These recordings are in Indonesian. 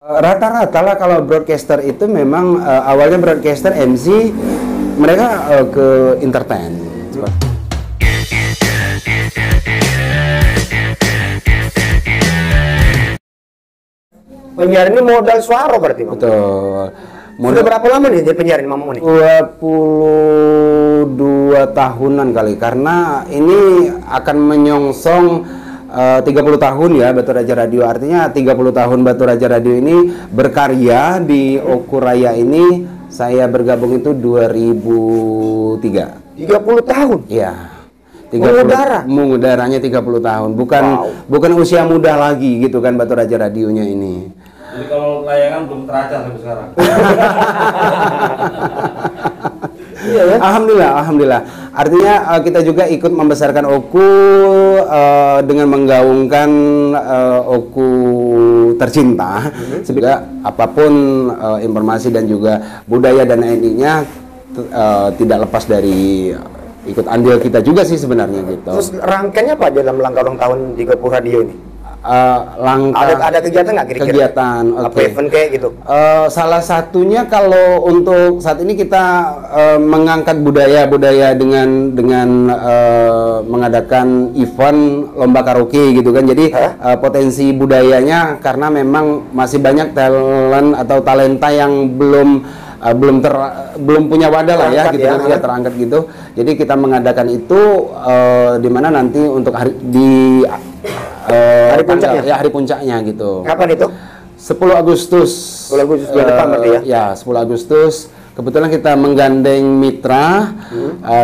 Rata-rata lah kalau broadcaster itu memang awalnya broadcaster MC, mereka ke entertain. Penyiar ini modal suara berarti, Mam? Betul. Sudah berapa lama nih jadi penyiar ini, Mam ini? 22 tahunan kali, karena ini akan menyongsong 30 tahun ya Batu Raja Radio. Artinya 30 tahun Batu Raja Radio ini berkarya di Oku Raya ini. Saya bergabung itu 2003. 30 tahun? Iya. Mengudara? Mengudaranya 30 tahun. Bukan usia muda lagi gitu kan Batu Raja Radionya ini. Jadi kalau layangan belum teracah sampai sekarang. Iya ya? Alhamdulillah. Artinya kita juga ikut membesarkan Oku dengan menggaungkan Oku tercinta. Sehingga apapun informasi dan juga budaya dan lainnya tidak lepas dari ikut andil kita juga sih sebenarnya gitu. Terus rangkaiannya apa dalam langkah ulang tahun 30 radio ini? Ada kegiatan nggak kira-kira? Kegiatan, Apa event kayak gitu? Salah satunya kalau untuk saat ini kita mengangkat budaya dengan mengadakan event lomba karaoke gitu kan. Jadi potensi budayanya karena memang masih banyak talent atau talenta yang belum punya wadah lah ya gitu kan, ya terangkat gitu. Jadi kita mengadakan itu di mana nanti untuk hari hari puncaknya gitu. Kapan itu? 10 Agustus. 10 Agustus bulan depan berarti ya? Ya, 10 Agustus. Kebetulan kita menggandeng mitra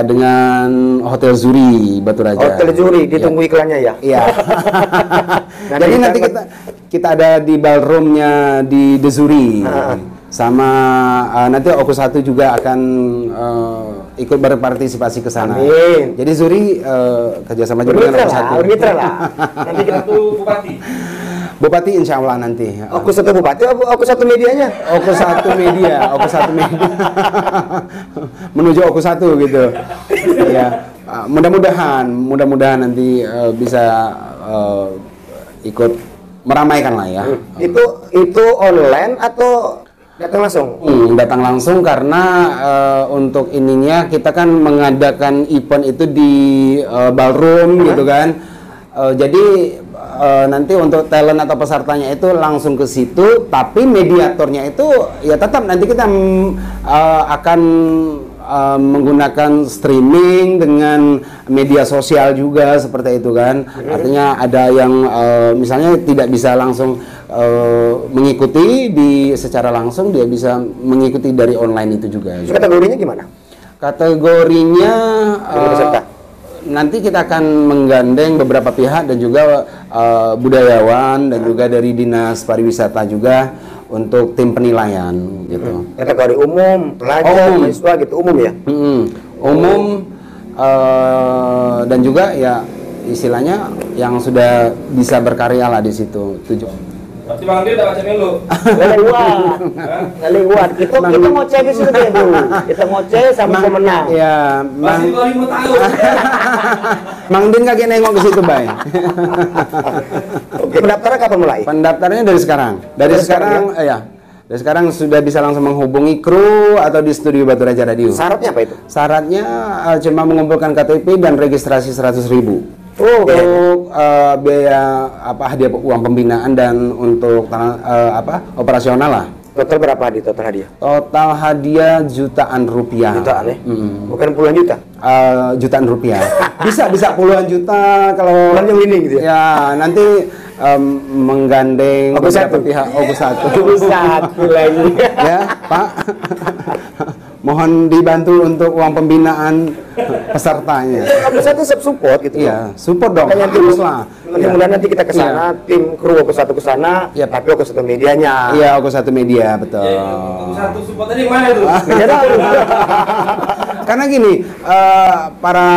dengan Hotel Zuri Batu Raja. Hotel Zuri, ditunggu iklannya ya? Iya. Jadi nanti kita ada di ballroomnya di The Zuri. Sama nanti Oku 1 juga akan ikut berpartisipasi ke sana. Amin. Jadi Zuri kerjasama juga dengan Oku 1. Mitra lah. Nanti kita Bupati. Bupati insya Allah nanti. Oku 1 Bupati, Oku 1 medianya? Oku 1 media, Oku 1 media. Menuju Oku 1 gitu. Ya, mudah-mudahan nanti bisa ikut meramaikan lah ya. Itu online atau datang langsung? Datang langsung karena untuk ininya kita kan mengadakan event itu di ballroom gitu kan. Jadi nanti untuk talent atau pesertanya itu langsung ke situ, tapi mediatornya itu ya tetap nanti kita akan menggunakan streaming dengan media sosial juga seperti itu kan. Artinya ada yang misalnya tidak bisa langsung mengikuti secara langsung, dia bisa mengikuti dari online itu juga. Kategorinya gimana? Kategorinya nanti kita akan menggandeng beberapa pihak dan juga budayawan dan juga dari Dinas Pariwisata juga untuk tim penilaian gitu. Kategori umum, pelajar, mahasiswa gitu, umum ya? Umum dan juga ya istilahnya yang sudah bisa berkarya lah di situ. Berarti Bang Andri udah baca melu? Nggak lewat. Kita ngoceh di situ dulu. Kita ngoceh sama pemenang. Ya, masih 25 tahun. Mang Din kagak nengok ke situ, Bay. Oke, pendaftaran kapan mulai? Pendaftarannya dari sekarang. Dari sekarang ya. Dari sekarang sudah bisa langsung menghubungi kru atau di studio Batu Raja Radio. Syaratnya apa itu? Syaratnya cuma mengumpulkan KTP dan registrasi 100.000. Untuk biaya hadiah uang pembinaan dan untuk operasional lah. Total berapa total hadiah? Total hadiah jutaan rupiah. Jutaan ya? Bukan puluhan juta? Jutaan rupiah. bisa puluhan juta kalau yang ini gitu ya? Ya nanti menggandeng beberapa pihak Oku 1. Oku 1 lagi. Ya Pak. Mohon dibantu untuk uang pembinaan pesertanya. Oku 1 support gitu. Iya, support dong. Harus lah. Mudah-mudahan nanti kita ke sana, tim kru Oku 1 ke sana, tapi Oku 1 medianya. Iya, Oku 1 media, betul. Oku 1 support tadi mana itu? Karena gini, para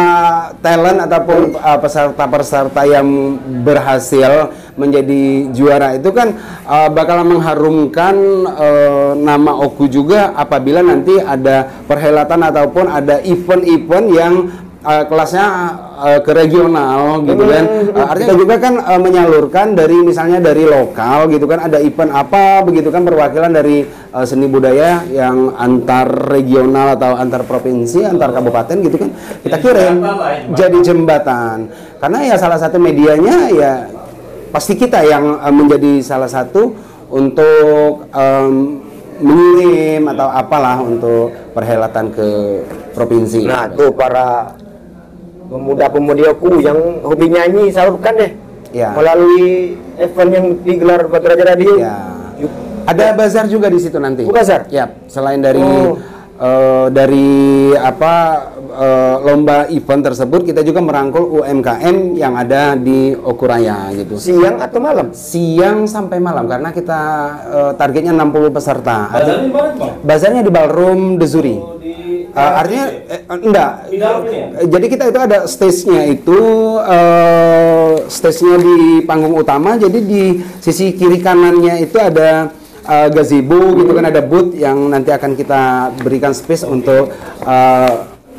talent ataupun peserta-peserta yang berhasil menjadi juara itu kan bakal mengharumkan nama Oku juga apabila nanti ada perhelatan ataupun ada event-event yang kelasnya ke regional gitu kan. Artinya kita juga kan menyalurkan dari misalnya dari lokal gitu kan, ada event apa begitu kan, perwakilan dari seni budaya yang antar regional atau antar provinsi, antar kabupaten gitu kan. Kita kirim jadi jembatan. Karena ya salah satu medianya ya pasti kita yang menjadi salah satu untuk mengirim atau apalah untuk perhelatan ke provinsi. Nah, tuh para pemuda-pemudi aku yang hobi nyanyi salurkan deh. Ya. Melalui event yang digelar Batu Raja Radio. Ya. Ada bazar juga di situ nanti. Bazar? Ya, selain dari lomba event tersebut, kita juga merangkul UMKM yang ada di Okuraya gitu. Siang atau malam? Siang sampai malam karena kita targetnya 60 peserta. Bazarnya di mana, Bang? Bazarnya di Ballroom The Zuri. Artinya enggak. Di dalamnya ya? Jadi kita itu ada stage-nya itu stage-nya di panggung utama. Jadi di sisi kiri kanannya itu ada gazebo gitu kan, ada booth yang nanti akan kita berikan space untuk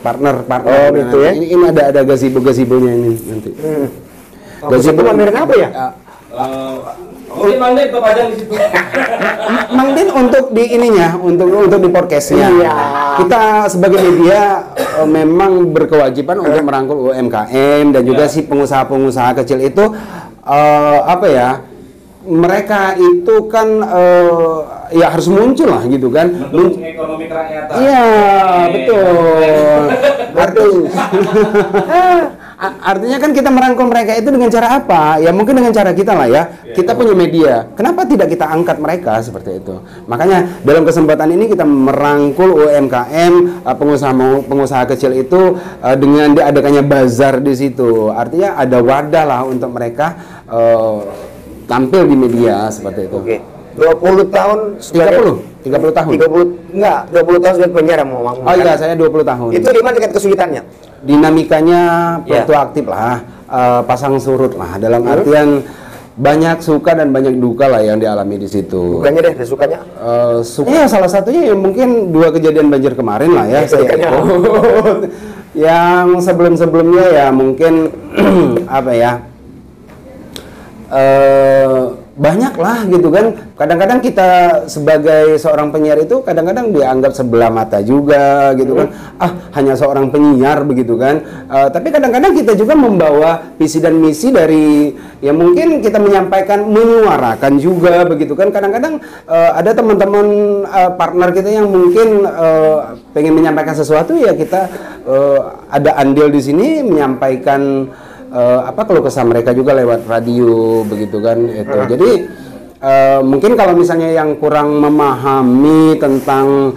partner. Gitu ya. Ini ada gazebo-gazebonya ini nanti. Gazebo pameran apa ya? Mungkin Bang Din terpajang di situ. Mang Din untuk di ininya, untuk di podcastnya. Iya. Kita sebagai media memang berkewajiban untuk merangkul UMKM dan juga si pengusaha-pengusaha kecil itu apa ya? Mereka itu kan ya harus muncul lah gitu kan. Mendukung ekonomi kerakyatan. Iya, betul. Artinya kan kita merangkul mereka itu dengan cara apa? Ya mungkin dengan cara kita lah ya. Kita punya media. Kenapa tidak kita angkat mereka seperti itu? Makanya dalam kesempatan ini kita merangkul UMKM, pengusaha kecil itu dengan diadakannya bazar di situ. Artinya ada wadah lah untuk mereka tampil di media seperti itu. Oke. 20 tahun 30 tahun. 20 tahun sudah penjara mau. Oh iya, saya 20 tahun. Itu di mana tingkat kesulitannya? Dinamikanya fluktuatif lah, pasang surut lah. Dalam artian banyak suka dan banyak duka lah yang dialami di situ. Dukanya deh, sukanya. Sukanya salah satunya ya mungkin 2 kejadian banjir kemarin lah ya. Saya ikut. Yang sebelum-sebelumnya ya mungkin apa ya? Banyak lah gitu kan. Kadang-kadang kita sebagai seorang penyiar itu kadang-kadang dianggap sebelah mata juga gitu kan. Hanya seorang penyiar begitu kan. Tapi kadang-kadang kita juga membawa visi dan misi dari ya mungkin kita menyampaikan, menyuarakan juga begitu kan. Kadang-kadang ada teman-teman partner kita yang mungkin pengen menyampaikan sesuatu, ya kita ada andil di sini menyampaikan keluh kesah mereka juga lewat radio begitu kan itu. Jadi mungkin kalau misalnya yang kurang memahami tentang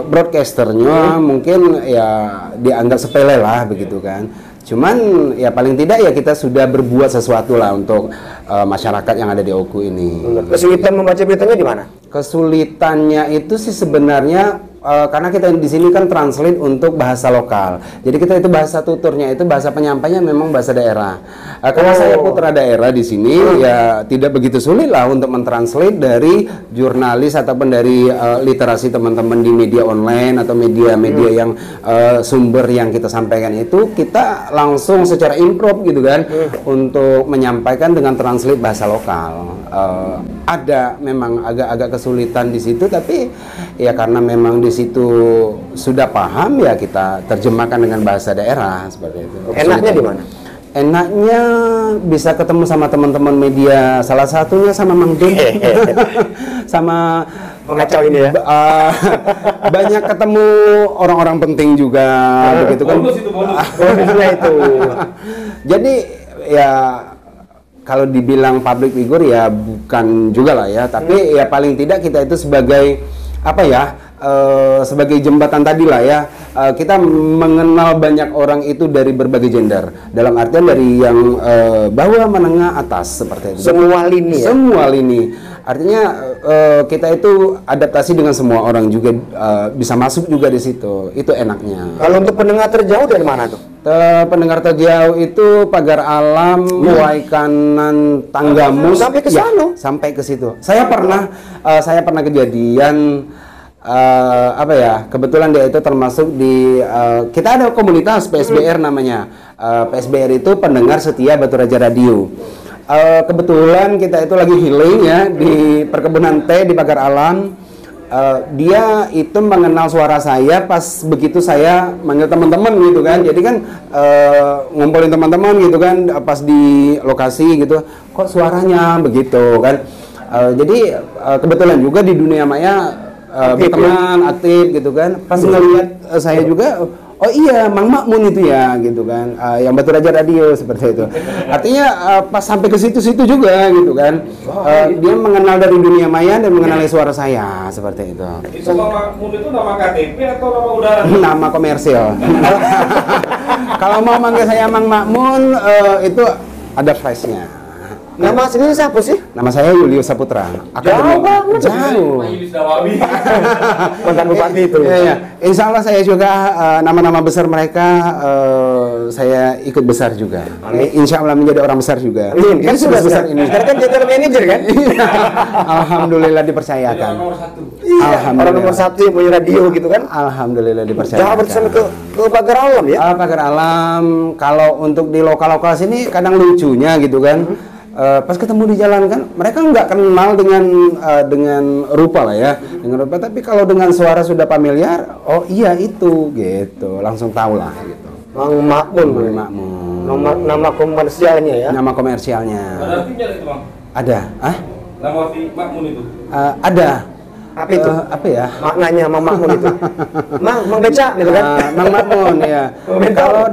broadcasternya mungkin ya dianggap sepele lah begitu kan. Cuman ya paling tidak ya kita sudah berbuat sesuatu lah untuk masyarakat yang ada di Oku ini. Kesulitan membaca beritanya di mana? Kesulitannya itu sih sebenarnya karena kita di sini kan translate untuk bahasa lokal. Jadi kita itu bahasa tuturnya itu bahasa penyampainya memang bahasa daerah. Karena saya putra daerah di sini ya tidak begitu sulit lah untuk mentranslate dari jurnalis ataupun dari literasi teman-teman di media online atau media-media yang sumber yang kita sampaikan itu kita langsung secara improv gitu kan untuk menyampaikan dengan translate bahasa lokal. Ada memang agak-agak kesulitan di situ, tapi ya karena memang di situ sudah paham ya kita terjemahkan dengan bahasa daerah seperti itu. Enaknya di mana? Enaknya bisa ketemu sama teman-teman media, salah satunya sama Mang Din. Sama Mengacau ini ya. Banyak ketemu orang-orang penting juga begitu kan. Bonus itu bonus. Bonusnya itu. Jadi ya kalau dibilang public figure ya bukan juga lah ya, tapi ya paling tidak kita itu sebagai apa ya? Sebagai jembatan tadi lah ya, kita mengenal banyak orang itu dari berbagai gender, dalam artian dari yang bawah, menengah, atas seperti itu. Semua lini ya? Semua lini. Artinya kita itu adaptasi dengan semua orang juga, bisa masuk juga di situ. Itu enaknya. Kalau untuk pendengar terjauh dari mana tuh? Pendengar terjauh itu Pagar Alam, Muai Kanan, Tanggamus. Sampai ke sana? Ya, sampai ke situ. Saya pernah kejadian apa ya, kebetulan dia itu termasuk di kita ada komunitas PSBR namanya. PSBR itu pendengar setia Batu Raja Radio. Kebetulan kita itu lagi healing ya di perkebunan teh di Pagar Alam. Dia itu mengenal suara saya pas begitu saya manggil teman-teman gitu kan. Jadi kan ngumpulin teman-teman gitu kan pas di lokasi gitu. Kok suaranya begitu kan. Jadi kebetulan juga di dunia maya berteman aktif gitu kan. Pas ngeliat saya juga, oh iya, Mang Makmun itu ya, gitu kan, yang Batu Raja Radio seperti itu. Artinya pas sampai ke situ-situ juga, gitu kan, dia mengenal dari dunia maya dan mengenali suara saya seperti itu. Itu Mang Makmun itu nama KTP atau nama udara? Nama komersil. Kalau mau manggil saya Mang Makmun, itu ada flashnya. Nama sendiri siapa sih? Nama saya Julius Saputra. Jauh banget. Jauh. Yudis Dawawi. Mantan bupati itu. Iya, iya. Insya Allah saya juga nama-nama besar mereka saya ikut besar juga. Insya Allah menjadi orang besar juga. Amin. Kan sudah besar ini. Sekarang kan general manager kan? Alhamdulillah dipercayakan. Nomor 1. Iya. Alhamdulillah. Orang nomor 1 yang punya radio gitu kan? Alhamdulillah dipercayakan. Jauh bersama ke Pagar Alam ya? Pagar Alam. Kalau untuk di lokal-lokal sini kadang lucunya gitu kan. Pas ketemu di jalan kan, mereka nggak kenal dengan rupa lah ya, dengan rupa. Tapi kalau dengan suara sudah familiar, oh iya itu, gitu, langsung tahu lah gitu. Mang Makmun. Mang Makmun. Nama komersialnya ya? Nama komersialnya. Ada artinya itu Bang? Ada, Nama arti Makmun itu? ada. Apa itu? Apa ya? Maknanya Mang Makmun itu? Mang Beca gitu kan? Mang Makmun ya. Mentor.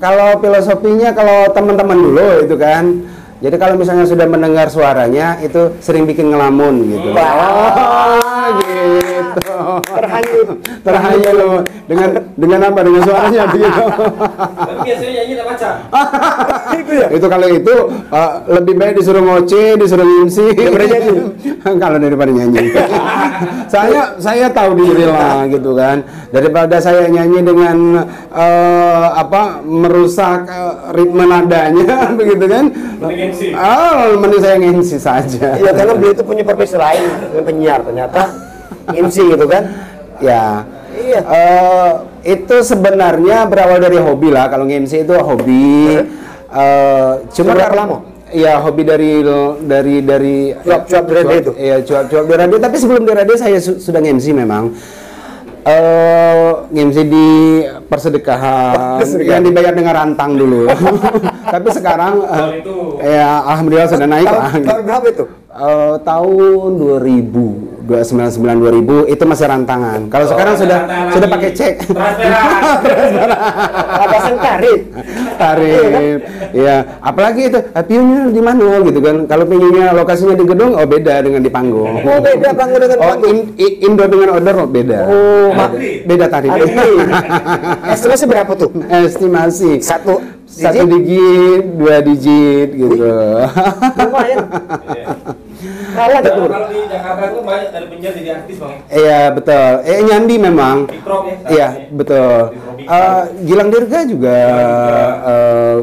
Kalau filosofinya, kalau teman-teman dulu itu kan. Jadi kalau misalnya sudah mendengar suaranya itu sering bikin ngelamun gitu. Wah, gitu. Terhanyut Dengan apa? Dengan suaranya gitu. Tapi biasanya nyanyi tak baca. itu ya? Itu kalau itu lebih baik disuruh ngoceh, disuruh ngimsi. Kalau daripada nyanyi. saya tahu diri lah gitu kan. Daripada saya nyanyi dengan merusak ritme nadanya begitu kan. Mending saya ngimsi saja. Iya, karena beliau itu punya profesi lain dengan penyiar, ternyata MC gitu kan? Ya. Iya. Itu sebenarnya berawal dari hobi lah. Kalau MC itu hobi. Cuma Sudah lama? Ya hobi dari Cuap-cuap di radio itu? Iya, cuap-cuap di radio. Tapi sebelum di radio saya sudah MC memang. MC di persedekahan yang dibayar dengan rantang dulu. Tapi sekarang ya alhamdulillah sudah naik lah. Tahun berapa itu? Tahun 2000 itu masih rantangan. Kalau sekarang sudah pakai cek. Atasan tarif. Ya, apalagi itu piunya di mana gitu kan. Kalau piunya lokasinya di gedung, oh beda dengan di panggung. Oh, beda panggung dengan panggung. Indoor dengan outdoor beda. Oh, beda tarif. Estimasi berapa tuh? Estimasi Satu digit, 2 digit gitu. Lumayan. Kalah gitu. Kalau di Jakarta itu banyak dari penyiar jadi artis Bang. Iya betul. Nyandi memang. Dikrop ya. Iya betul. Gilang Dirga juga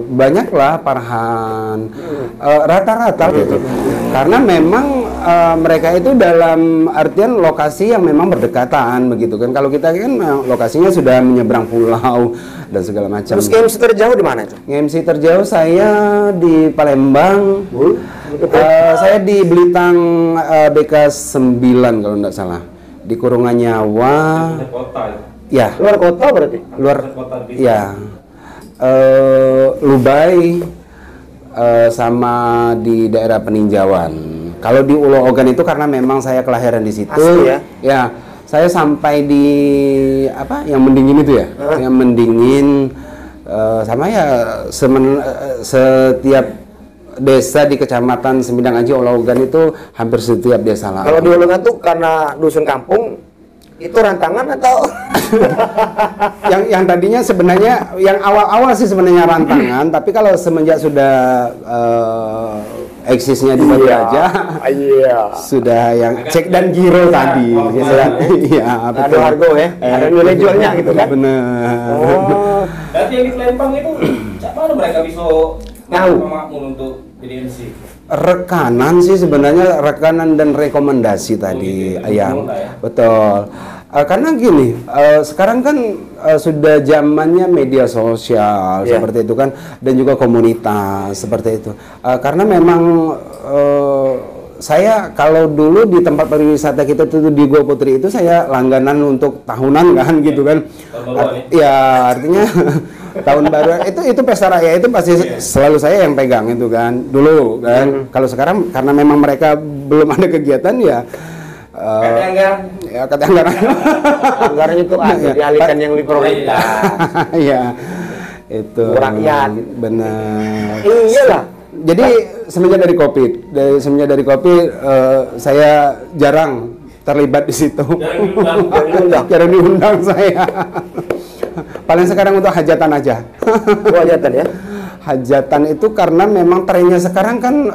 banyak lah, Farhan. Rata-rata gitu. Karena memang mereka itu dalam artian lokasi yang memang berdekatan begitu kan. Kalau kita kan lokasinya sudah menyeberang pulau dan segala macam. Terus MC terjauh di mana itu? MC terjauh saya di Palembang. Saya di Belitang BK 9 kalau tidak salah. Di Kurungan Nyawa. Kota Ya. Luar kota berarti? Luar. Ya. Lubai sama di daerah Peninjauan. Kalau di Ulo Ogan itu karena memang saya kelahiran di situ. Asli ya? Ya. Saya sampai di apa? Yang Mendingin itu ya. Yang Mendingin sama ya setiap desa di Kecamatan Semindang Aji Ulo Ogan itu hampir setiap desa lah. Kalau di Ulo Ogan tuh karena dusun kampung itu rantangan atau yang tadinya sebenarnya yang awal-awal sih sebenarnya rantangan, tapi kalau semenjak sudah eksisnya di Batu Raja, sudah yang cek dan giro tadi, gitu kan? Iya, ada harga ya, ada nilai jualnya gitu kan? Bener. Oh, Berarti yang di Palembang itu, siapa mereka bisa tahu Makmun untuk jadi MC? Rekanan sih sebenarnya, rekanan dan rekomendasi tadi, gitu, ya, ya. betul. Karena gini, sekarang kan sudah zamannya media sosial seperti itu kan, dan juga komunitas seperti itu. Karena memang saya kalau dulu di tempat pariwisata kita itu di Gua Putri itu saya langganan untuk tahunan kan gitu kan. Ya artinya tahun baru itu pesta raya itu pasti selalu saya yang pegang itu kan dulu kan. Kalau sekarang karena memang mereka belum ada kegiatan ya kata anggaran. Anggaran itu dialihkan yang lebih pemerintah. Iya. Itu rakyat. Benar. Iyalah. Jadi semenjak dari Covid saya jarang terlibat di situ. Jarang diundang saya. Paling sekarang untuk hajatan aja. Hajatan ya? Hajatan itu karena memang trennya sekarang kan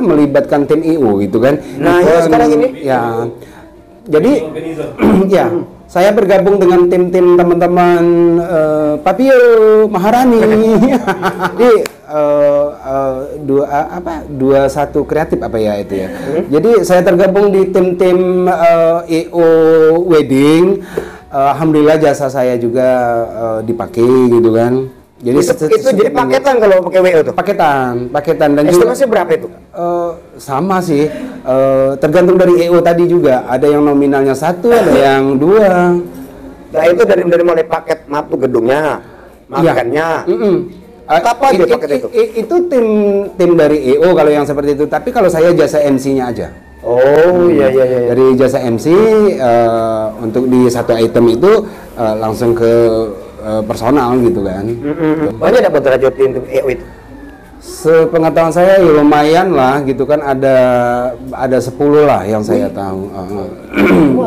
melibatkan tim IU gitu kan. Nah, ya sekarang ini. Ya. Jadi ya, saya bergabung dengan tim-tim teman-teman Papio Maharani. Di 21 kreatif apa ya itu ya. Jadi saya tergabung di tim-tim IU wedding. Alhamdulillah jasa saya juga dipakai gitu kan. Jadi itu jadi paketan kalau pakai WO tuh. Paketan dan estimasi berapa itu? Sama sih, tergantung dari EO tadi juga. Ada yang nominalnya 1, ada yang 2. Nah itu dari mulai paket matu gedungnya, makannya. Apa aja paket itu? Itu tim dari EO kalau yang seperti itu. Tapi kalau saya jasa MC-nya aja. Oh iya. Dari jasa MC untuk di satu item itu langsung ke personal gitu kan. Banyak dapat derajat tim EO itu? Sepengetahuan saya ya lumayan lah gitu kan, ada 10 lah yang saya tahu.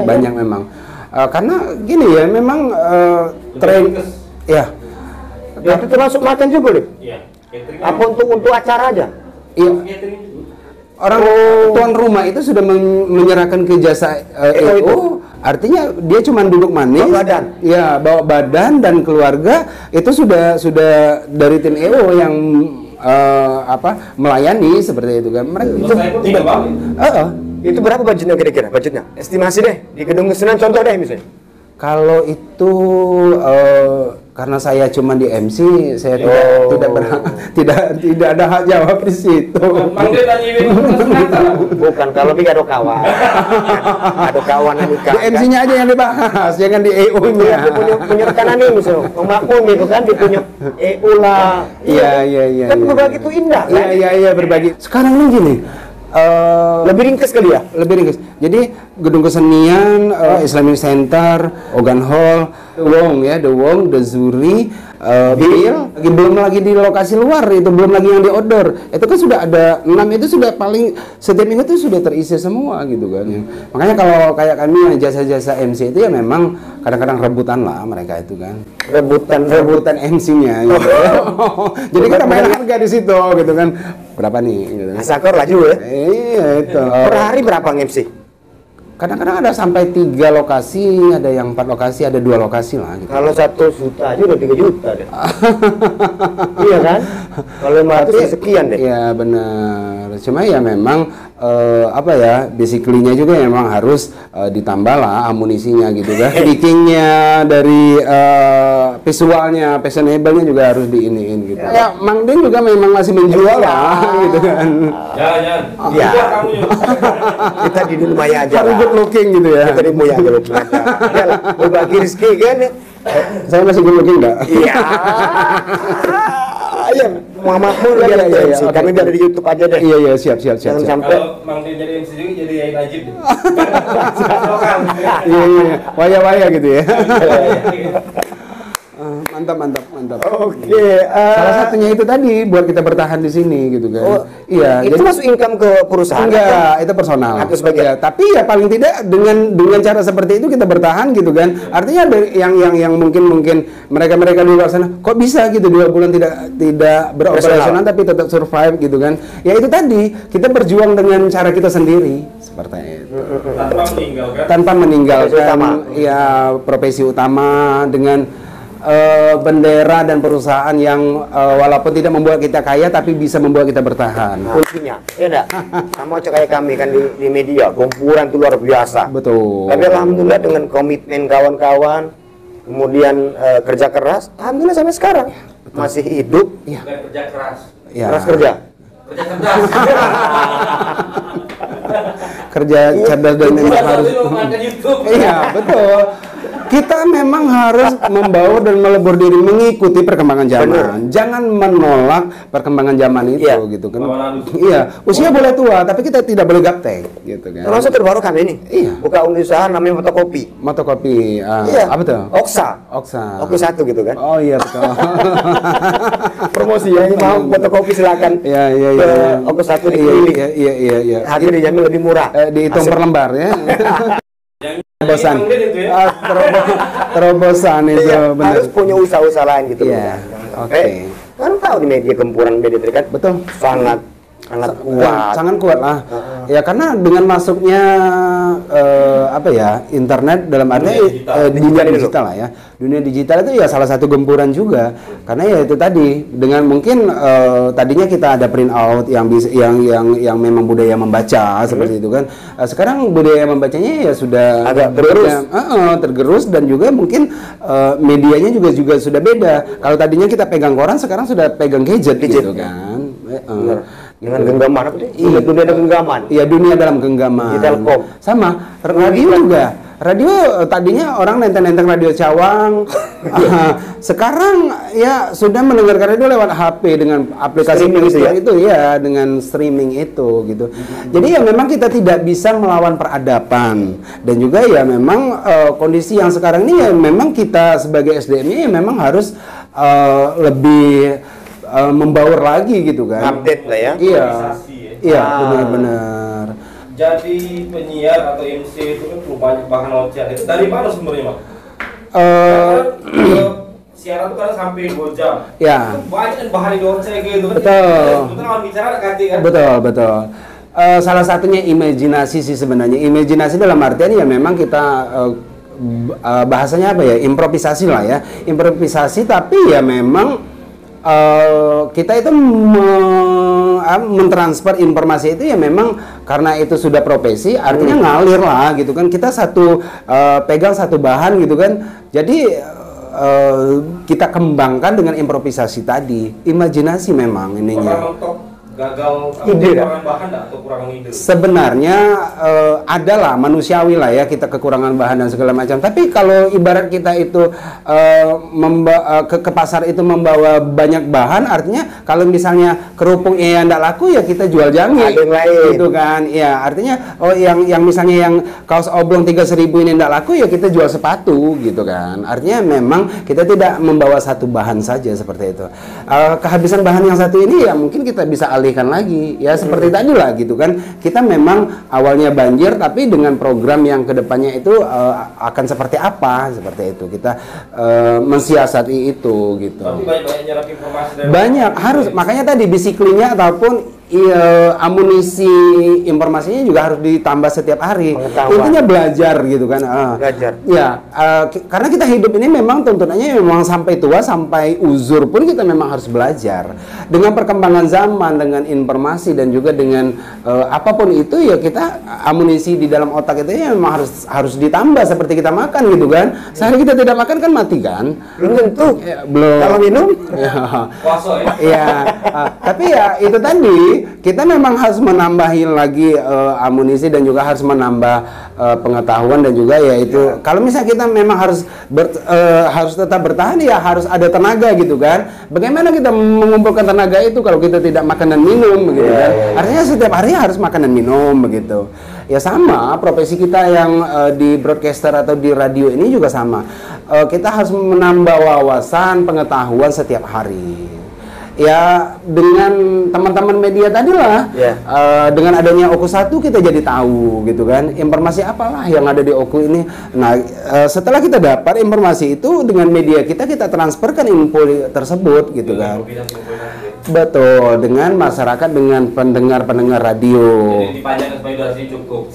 Banyak memang. Karena gini ya memang tren ya. Itu termasuk makan juga deh. Iya. Apa untuk acara aja? Iya. Orang tuan rumah itu sudah menyerahkan ke jasa EO, artinya dia cuma duduk manis, bawa badan. Ya, bawa badan dan keluarga itu sudah dari tim EO yang melayani seperti itu kan. Mereka itu berapa budgetnya kira-kira? Budgetnya? Estimasi deh di Gedung Kesenian contoh deh misalnya. Kalau itu karena saya cuma di MC, saya tidak ada hak jawab di situ. Bukan, kalau dia ada kawan. Ada kawan yang di MC-nya aja yang dibahas, jangan di EO-nya. Punya rekanan ini misalnya, pemakmum itu kan dia punya EO lah. Iya. Kan berbagi itu indah kan? Iya, berbagi. Sekarang ini gini, lebih ringkas kali ya? Lebih ringkas. Jadi Gedung Kesenian, Islamic Center, Ogan Hall, The Wong, The Zuri, Bill, belum lagi di lokasi luar itu, belum lagi yang di outdoor. Itu kan sudah ada 6, itu sudah paling setiap minggu itu sudah terisi semua gitu kan. Makanya kalau kayak kami yang jasa-jasa MC itu ya memang kadang-kadang rebutan lah mereka itu kan. Rebutan MC-nya gitu. Jadi kita main harga di situ gitu kan. Berapa nih gitu kan. Sakor lah juga. Iya itu. Per hari berapa MC? Kadang-kadang ada sampai 3 lokasi, ada yang 4 lokasi, ada 2 lokasi lah gitu. Kalau 1 juta aja udah 3 juta deh. Iya kan? Kalau 500 sekian deh. Iya benar. Cuma ya memang basically-nya juga memang harus ditambah lah amunisinya gitu kan. Speaking-nya dari visualnya, fashionable-nya juga harus diiniin gitu. Ya Mang Din juga memang masih menjual lah gitu kan. Jangan. Iya. Kita di dulu maya aja. Harus good looking gitu ya. Kita di muya dulu aja. Iyalah, berbagi rezeki kan ya. Saya masih good looking enggak? Iya. Iya, Muhammadmur dia lagi MC. Kami biar di YouTube aja deh. Iya, siap. Jangan sampai Kalau Mang Din jadi MC juga jadi Yai Najib deh. Iya. Waya-waya gitu ya. Mantap. Oke. Salah satunya itu tadi buat kita bertahan di sini gitu kan. Oh, iya. Itu jadi, masuk income ke perusahaan? Enggak, itu personal. Atau sebagai ya, tapi ya paling tidak dengan cara seperti itu kita bertahan gitu kan. Artinya ada yang mungkin mereka di luar sana kok bisa gitu 2 bulan tidak beroperasional tapi tetap survive gitu kan. Ya itu tadi kita berjuang dengan cara kita sendiri seperti itu. Tanpa meninggalkan. Tanpa meninggalkan ya profesi utama dengan bendera dan perusahaan yang walaupun tidak membuat kita kaya tapi bisa membuat kita bertahan. Kuncinya, ya enggak? Sama kayak kami kan di media, gempuran itu luar biasa. Betul. Tapi alhamdulillah dengan komitmen kawan-kawan, kemudian kerja keras, alhamdulillah sampai sekarang masih hidup. Iya. Bukan kerja keras. Ya. Keras kerja. Kerja cerdas. Kerja cerdas dan memang harus. Iya, betul. Kita memang harus membawa dan melebur diri mengikuti perkembangan zaman. Jangan menolak perkembangan zaman itu, gitu kan. Iya, usia boleh tua, tapi kita tidak boleh gaptek, gitu kan. Termasuk terbaru kami ini. Iya. Buka usaha namanya fotokopi. Motokopi, Iya. apa tuh? Oksa. Oke satu gitu kan. Oh iya betul. Promosi ya, ini mau fotokopi silakan. Iya. Oke satu di Iya. harga dijamin lebih murah. Dihitung per lembar ya. Terobosan. Ya? Terobosan itu benar. Harus punya usaha-usaha lain gitu. Iya. Oke. Kan tahu di media gempuran media kan. Betul. Sangat kuat. Sangat kuat lah. Ya karena dengan masuknya internet dalam arti dunia digital lah ya. Dunia digital itu ya salah satu gempuran juga. Karena ya itu tadi dengan mungkin tadinya kita ada print out yang bisa yang memang budaya membaca seperti itu kan. Sekarang budaya membacanya ya sudah agak tergerus. Tergerus dan juga mungkin medianya juga sudah beda. Kalau tadinya kita pegang koran, sekarang sudah pegang gadget. Gitu kan. Dengan genggaman apa sih? Iya, dunia dalam genggaman. Iya, dunia dalam genggaman. Di Telkom. Sama, radio juga. Radio tadinya orang nenteng-nenteng radio Cawang. Sekarang ya sudah mendengarkan radio lewat HP dengan aplikasi itu ya, dengan streaming itu gitu. Jadi ya memang kita tidak bisa melawan peradaban dan juga ya memang kondisi yang sekarang ini ya memang kita sebagai SDM-nya ya memang harus lebih membaur lagi gitu kan. Update lah ya. Iya. Iya, benar-benar. Jadi penyiar atau MC itu kan perlu banyak bahan latihan. Itu dari mana sumbernya, Mas? Siaran itu kan sampai 2 jam. Ya. Itu banyak bahan di ocek gitu kan. Betul. Betul lawan bicara ada ganti kan. Betul. Salah satunya imajinasi sih sebenarnya. Imajinasi dalam artian ya memang kita bahasanya apa ya? Improvisasi lah ya. Improvisasi tapi ya memang kita itu mentransfer informasi itu ya memang karena itu sudah profesi artinya ngalir lah gitu kan, kita pegang satu bahan gitu kan, jadi kita kembangkan dengan improvisasi tadi, imajinasi memang ininya. Gagal ide kekurangan bahan atau kurang ide? Sebenarnya adalah manusiawi lah ya kita kekurangan bahan dan segala macam. Tapi kalau ibarat kita itu ke pasar itu membawa banyak bahan, artinya kalau misalnya kerupuk yang tidak laku ya kita jual jangi, gitu kan? Ya artinya yang misalnya yang kaos oblong 3.000 ini tidak laku ya kita jual sepatu, gitu kan? Artinya memang kita tidak membawa satu bahan saja seperti itu. Kehabisan bahan yang satu ini ya mungkin kita bisa alihkan lagi ya seperti tadi lah gitu kan, kita memang awalnya banjir tapi dengan program yang kedepannya itu akan seperti apa, seperti itu kita mensiasati itu gitu. Tapi banyak nyerap informasi dari banyak harus makanya tadi bisiklinya ataupun amunisi informasinya juga harus ditambah setiap hari. Intinya belajar gitu kan. Belajar. Ya, karena kita hidup ini memang tuntunannya memang sampai tua, sampai uzur pun kita memang harus belajar. Dengan perkembangan zaman, dengan informasi dan juga dengan apapun itu ya kita amunisi di dalam otak itu ya memang harus ditambah seperti kita makan gitu kan. Sehari kita tidak makan kan mati kan? Belum tentu. Ya, belum. Kalau minum? puasa ya. Iya, tapi ya itu tadi kita memang harus menambahin lagi amunisi dan juga harus menambah pengetahuan dan juga ya itu kalau misalnya kita memang harus tetap bertahan ya harus ada tenaga gitu kan. Bagaimana kita mengumpulkan tenaga itu kalau kita tidak makan dan minum begitu kan? Artinya setiap hari harus makan dan minum begitu. Ya sama profesi kita yang di broadcaster atau di radio ini juga sama. Kita harus menambah wawasan pengetahuan setiap hari. Ya dengan teman-teman media tadi lah, dengan adanya Oku 1 kita jadi tahu gitu kan informasi apalah yang ada di Oku ini. Nah setelah kita dapat informasi itu dengan media kita transferkan info tersebut gitu kan. Betul, dengan masyarakat, dengan pendengar radio. Jadi dipanjangkan supaya durasi cukup.